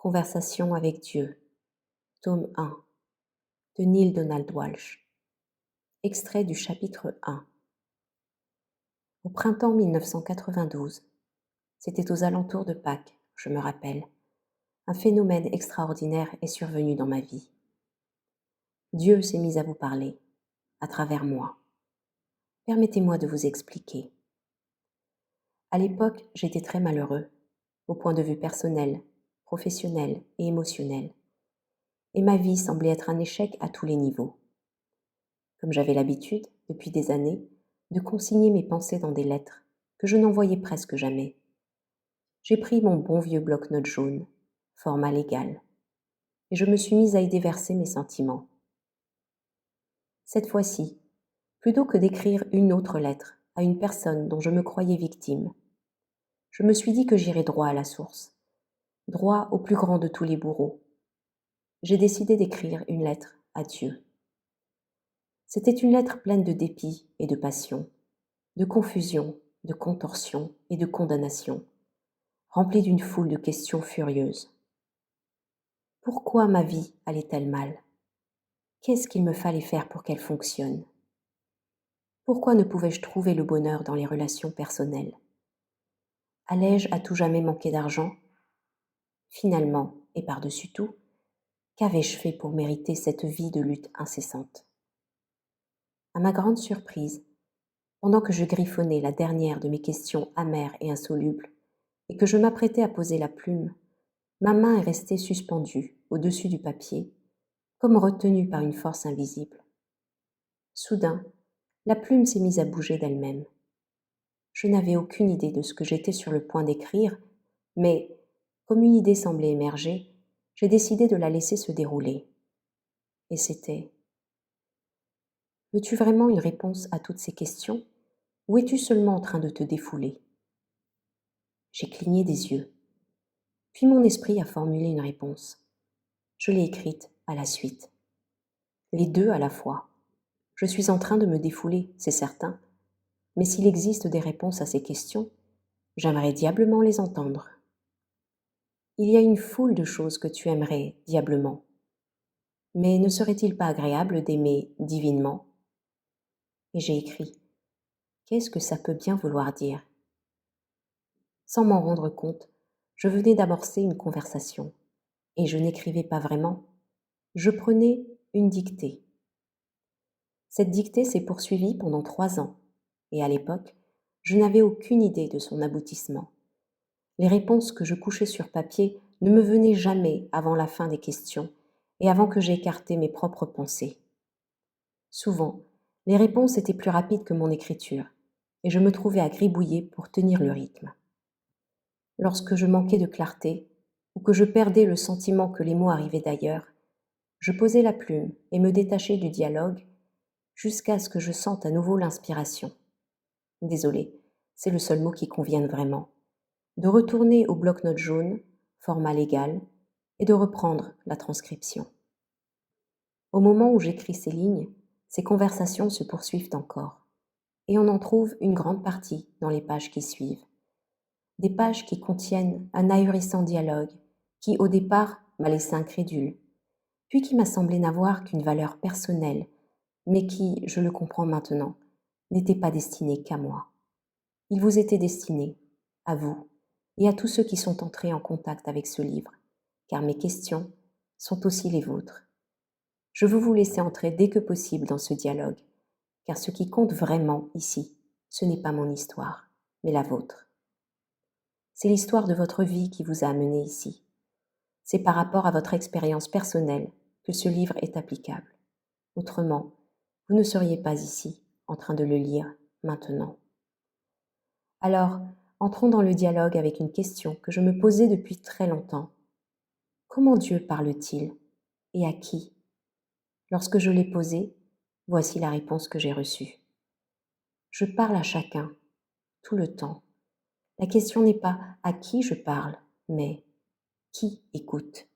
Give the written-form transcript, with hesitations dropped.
Conversation avec Dieu, tome 1, de Neale Donald Walsch. Extrait du chapitre 1. Au printemps 1992, c'était aux alentours de Pâques, je me rappelle, un phénomène extraordinaire est survenu dans ma vie. Dieu s'est mis à vous parler, à travers moi. Permettez-moi de vous expliquer. À l'époque, j'étais très malheureux, au point de vue personnel, professionnel et émotionnel. Et ma vie semblait être un échec à tous les niveaux. Comme j'avais l'habitude, depuis des années, de consigner mes pensées dans des lettres, que je n'envoyais presque jamais. J'ai pris mon bon vieux bloc-notes jaune, format légal, et je me suis mise à y déverser mes sentiments. Cette fois-ci, plutôt que d'écrire une autre lettre à une personne dont je me croyais victime, je me suis dit que j'irais droit à la source, droit au plus grand de tous les bourreaux. J'ai décidé d'écrire une lettre à Dieu. C'était une lettre pleine de dépit et de passion, de confusion, de contorsion et de condamnation, remplie d'une foule de questions furieuses. Pourquoi ma vie allait-elle mal? Qu'est-ce qu'il me fallait faire pour qu'elle fonctionne? Pourquoi ne pouvais-je trouver le bonheur dans les relations personnelles? Allais-je à tout jamais manquer d'argent? Finalement, et par-dessus tout, qu'avais-je fait pour mériter cette vie de lutte incessante? À ma grande surprise, pendant que je griffonnais la dernière de mes questions amères et insolubles, et que je m'apprêtais à poser la plume, ma main est restée suspendue au-dessus du papier, comme retenue par une force invisible. Soudain, la plume s'est mise à bouger d'elle-même. Je n'avais aucune idée de ce que j'étais sur le point d'écrire, mais, comme une idée semblait émerger, j'ai décidé de la laisser se dérouler. Et c'était: veux-tu vraiment une réponse à toutes ces questions, ou es-tu seulement en train de te défouler? J'ai cligné des yeux. Puis mon esprit a formulé une réponse. Je l'ai écrite à la suite. Les deux à la fois. Je suis en train de me défouler, c'est certain, mais s'il existe des réponses à ces questions, j'aimerais diablement les entendre. Il y a une foule de choses que tu aimerais diablement. Mais ne serait-il pas agréable d'aimer divinement? Et j'ai écrit: qu'est-ce que ça peut bien vouloir dire? Sans m'en rendre compte, je venais d'amorcer une conversation, et je n'écrivais pas vraiment, je prenais une dictée. Cette dictée s'est poursuivie pendant 3 ans, et à l'époque, je n'avais aucune idée de son aboutissement. Les réponses que je couchais sur papier ne me venaient jamais avant la fin des questions et avant que j'aie écarté mes propres pensées. Souvent, les réponses étaient plus rapides que mon écriture, et je me trouvais à gribouiller pour tenir le rythme. Lorsque je manquais de clarté, ou que je perdais le sentiment que les mots arrivaient d'ailleurs, je posais la plume et me détachais du dialogue jusqu'à ce que je sente à nouveau l'inspiration. Désolée, c'est le seul mot qui convienne vraiment. De retourner au bloc-notes jaune, format légal, et de reprendre la transcription. Au moment où j'écris ces lignes, ces conversations se poursuivent encore, et on en trouve une grande partie dans les pages qui suivent. Des pages qui contiennent un ahurissant dialogue qui, au départ, m'a laissé incrédule, puis qui m'a semblé n'avoir qu'une valeur personnelle, mais qui, je le comprends maintenant, n'était pas destiné qu'à moi. Il vous était destiné, à vous, et à tous ceux qui sont entrés en contact avec ce livre, car mes questions sont aussi les vôtres. Je veux vous laisser entrer dès que possible dans ce dialogue, car ce qui compte vraiment ici, ce n'est pas mon histoire, mais la vôtre. C'est l'histoire de votre vie qui vous a amené ici. C'est par rapport à votre expérience personnelle que ce livre est applicable. Autrement, vous ne seriez pas ici, en train de le lire maintenant. Alors, entrons dans le dialogue avec une question que je me posais depuis très longtemps. Comment Dieu parle-t-il? Et à qui? Lorsque je l'ai posée, voici la réponse que j'ai reçue. Je parle à chacun, tout le temps. La question n'est pas à qui je parle, mais qui écoute.